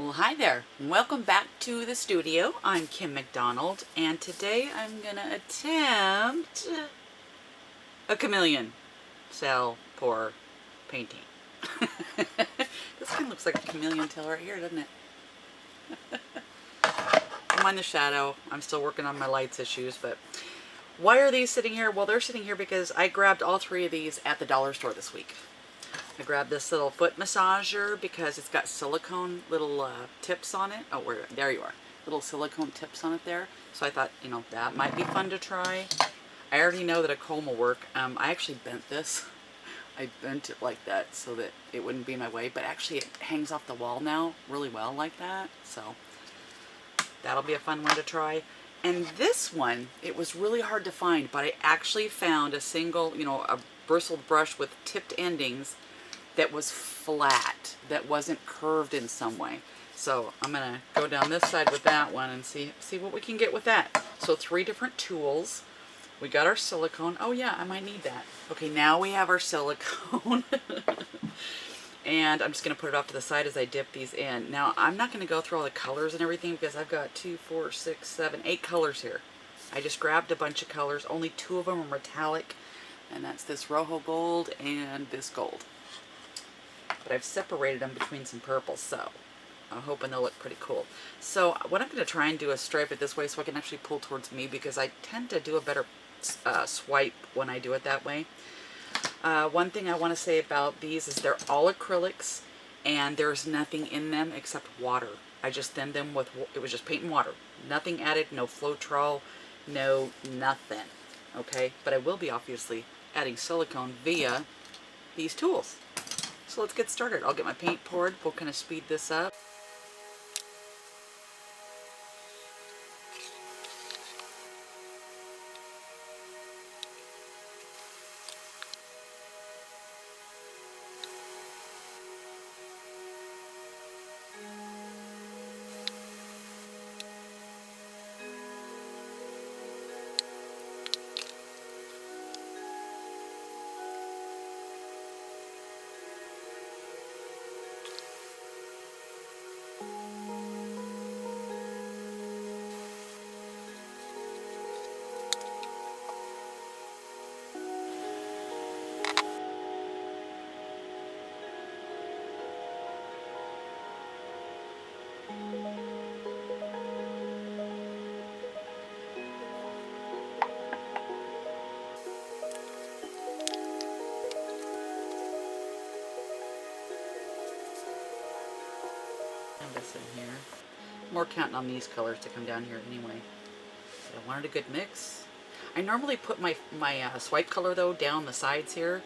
Well, hi there. Welcome back to the studio. I'm Kim McDonald, and today I'm gonna attempt a chameleon cell pour painting. This kind of looks like a chameleon tail right here, doesn't it? Don't mind the shadow. I'm still working on my lights issues, but why are these sitting here? Well, they're sitting here because I grabbed all three of these at the dollar store this week. I grabbed this little foot massager because it's got silicone little tips on it. Oh, there you are. Little silicone tips on it there. So I thought, that might be fun to try. I already know that a comb will work. I actually bent this. I bent it like that so that it wouldn't be in my way. But actually it hangs off the wall now really well like that. So that'll be a fun one to try. And this one, it was really hard to find. But I actually found a single, a bristled brush with tipped endings that was flat, that wasn't curved in some way. So I'm gonna go down this side with that one and see what we can get with that. So 3 different tools. We got our silicone. Oh yeah, I might need that. Okay, now we have our silicone. And I'm just gonna put it off to the side as I dip these in. Now I'm not gonna go through all the colors and everything because I've got 2, 4, 6, 7, 8 colors here. I just grabbed a bunch of colors. Only 2 of them are metallic, and that's this Rojo Gold and this gold. But I've separated them between some purples, so I'm hoping they'll look pretty cool. So what I'm going to try and do is stripe it this way so I can actually pull towards me, because I tend to do a better swipe when I do it that way. One thing I want to say about these is they're all acrylics, and there's nothing in them except water. I just thinned them with, it was just paint and water. Nothing added, no Floetrol, no nothing. Okay, but I will be obviously adding silicone via these tools. So let's get started. I'll get my paint poured. We'll kind of speed this up. This in here. More counting on these colors to come down here anyway. But I wanted a good mix. I normally put my swipe color though down the sides here,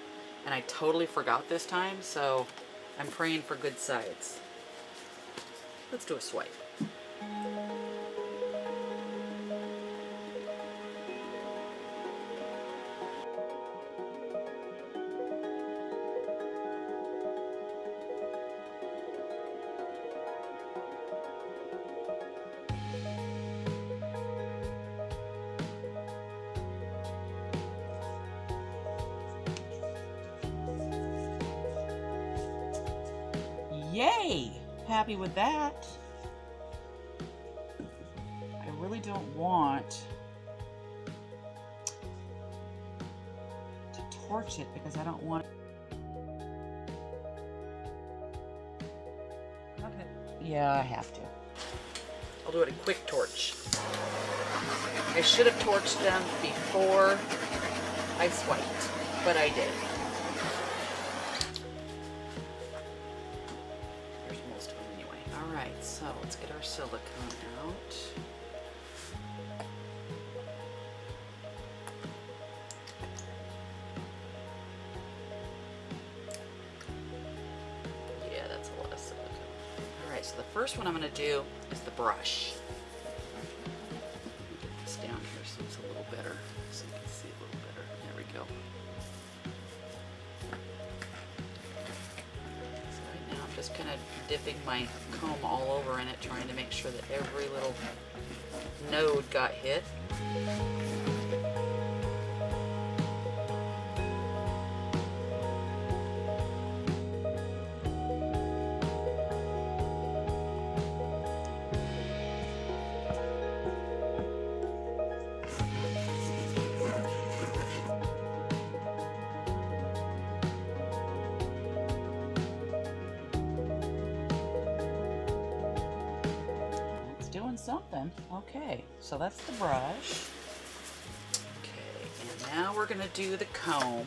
and I totally forgot this time, so I'm praying for good sides. Let's do a swipe. Yay! Happy with that. I really don't want to torch it because I don't want it. Okay. Yeah, I have to. I'll do it a quick torch. I should have torched them before I swiped, but I did. Alright, so let's get our silicone out. Yeah, that's a lot of silicone. Alright, so the first one I'm going to do is the brush. Get this down here so it's a little better, so you can see a little better. There we go. So right now I'm just kind of dipping my comb all over in it, trying to make sure that every little node got hit. something. Okay, so that's the brush. Okay, and now we're gonna do the comb.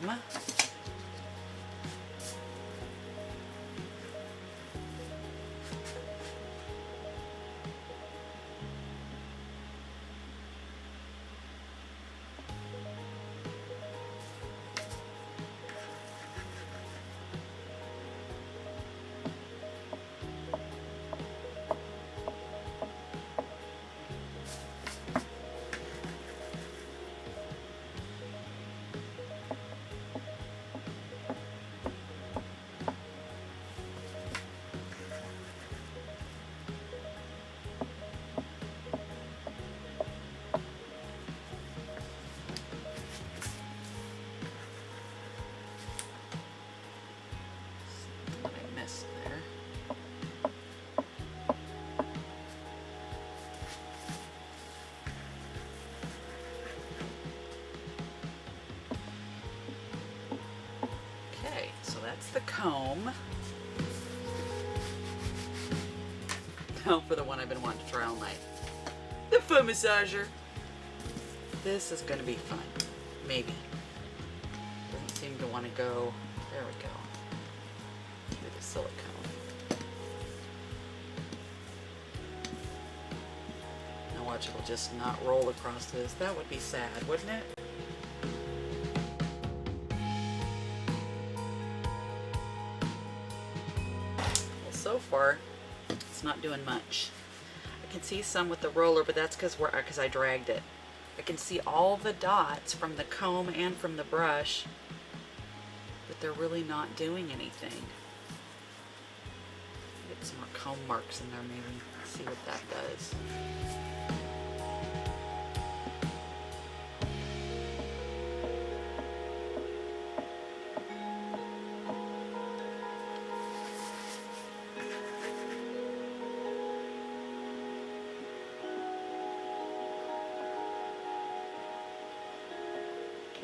That's the comb. Now for the one I've been wanting to try all night. The foot massager. This is going to be fun. Maybe. Doesn't seem to want to go. There we go. Through the silicone. Now watch, it'll just not roll across this. That would be sad, wouldn't it? So far, it's not doing much. I can see some with the roller, but that's because I dragged it. I can see all the dots from the comb and from the brush, but they're really not doing anything. Get some more comb marks in there maybe. See what that does.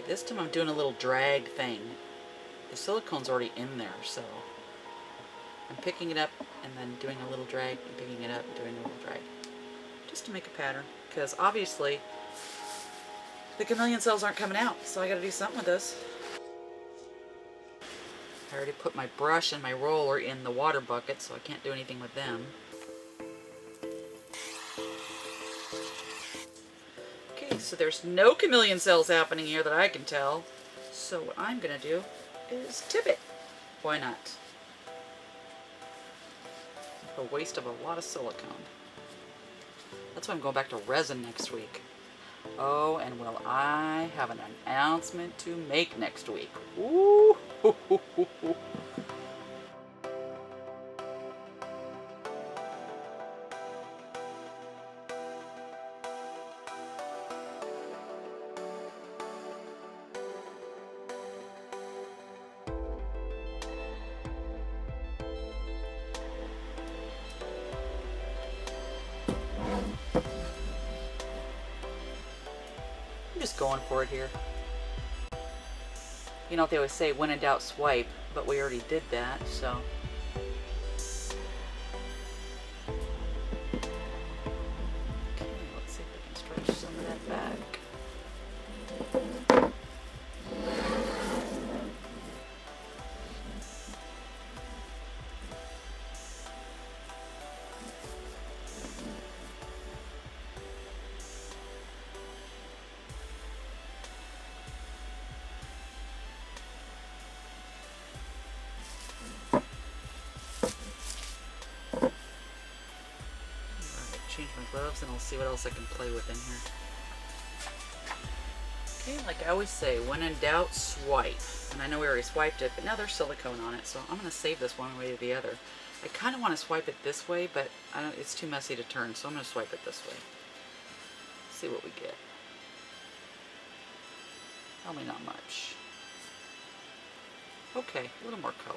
This time I'm doing a little drag thing. The silicone's already in there, so I'm picking it up and then doing a little drag and picking it up and doing a little drag. Just to make a pattern, because obviously the chameleon cells aren't coming out, so I gotta do something with this. I already put my brush and my roller in the water bucket, so I can't do anything with them. So there's no chameleon cells happening here that I can tell. So what I'm going to do is tip it. Why not? A waste of a lot of silicone. That's why I'm going back to resin next week. Oh, and will I have an announcement to make next week. Ooh. I'm just going for it here. You know what they always say, when in doubt, swipe, but we already did that, so. Okay, let's see if we can stretch some of that back. Change my gloves and I'll see what else I can play with in here. Okay, like I always say, when in doubt, swipe. And I know we already swiped it, but now there's silicone on it, so I'm going to save this one way or the other. I kind of want to swipe it this way, but it's too messy to turn, so I'm going to swipe it this way. See what we get. Probably not much. Okay, a little more color.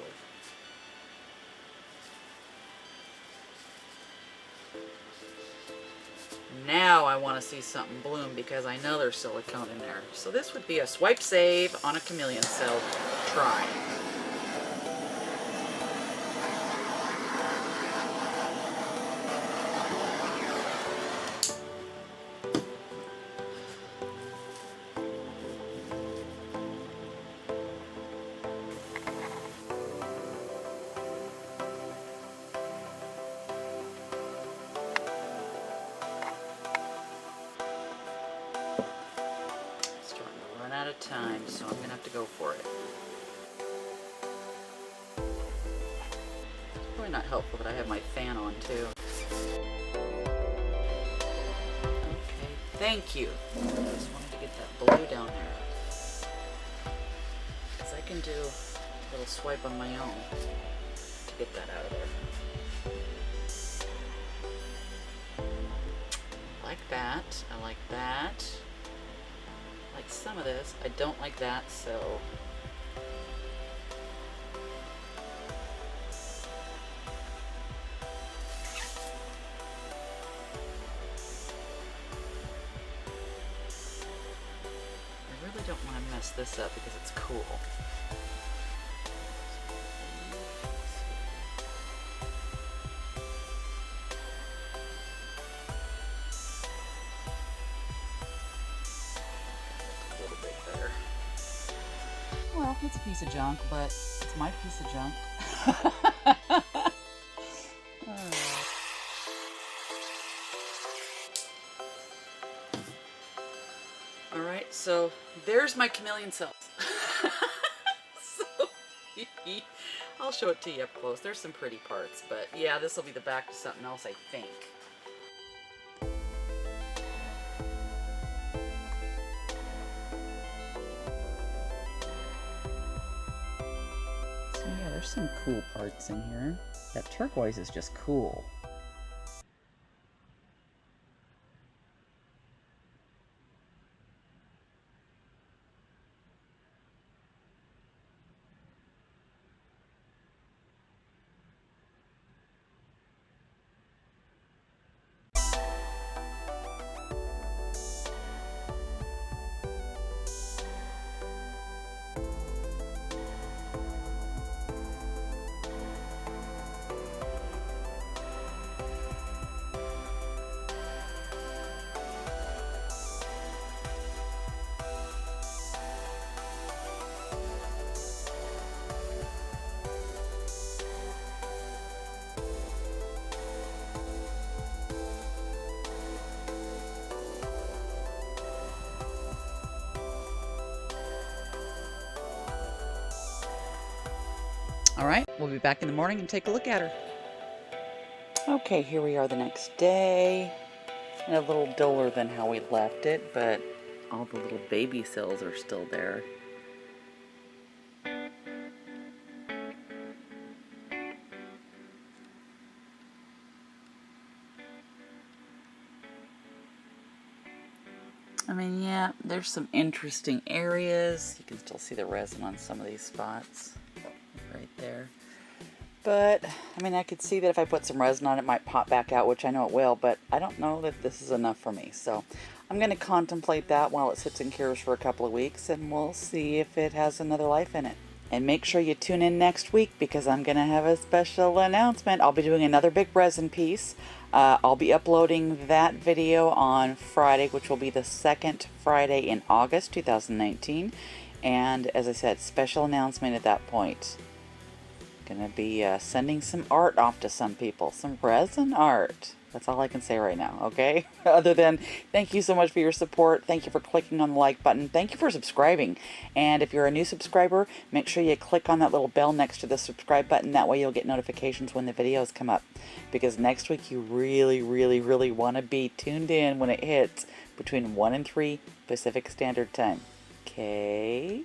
Now I want to see something bloom because I know there's silicone in there. So this would be a swipe save on a chameleon cell try. time, so I'm gonna have to go for it. It's probably not helpful that I have my fan on too. Okay, thank you. I just wanted to get that blue down there. Because I can do a little swipe on my own to get that out of there. I like that. I like that. I like some of this. I don't like that, so I really don't want to mess this up because it's cool. A little bit better. Well, it's a piece of junk, but it's my piece of junk. Alright, so there's my chameleon cells. So, I'll show it to you up close. There's some pretty parts, but yeah, this will be the back to something else, I think. So yeah, there's some cool parts in here. That turquoise is just cool. All right, we'll be back in the morning and take a look at her. Okay, here we are the next day. And a little duller than how we left it, but all the little baby cells are still there. I mean, yeah, there's some interesting areas. You can still see the resin on some of these spots right there. But, I mean, I could see that if I put some resin on it, it might pop back out, which I know it will, but I don't know that this is enough for me. So I'm going to contemplate that while it sits and cures for a couple of weeks, and we'll see if it has another life in it. And make sure you tune in next week because I'm going to have a special announcement. I'll be doing another big resin piece. I'll be uploading that video on Friday, which will be the second Friday in August 2019. And as I said, special announcement at that point. Gonna be sending some art off to some people, some resin art. That's all I can say right now, okay? Other than thank you so much for your support. Thank you for clicking on the like button. Thank you for subscribing. And if you're a new subscriber, make sure you click on that little bell next to the subscribe button. That way you'll get notifications when the videos come up. Because next week you really, really, really want to be tuned in when it hits between 1 and 3 Pacific Standard Time. Okay?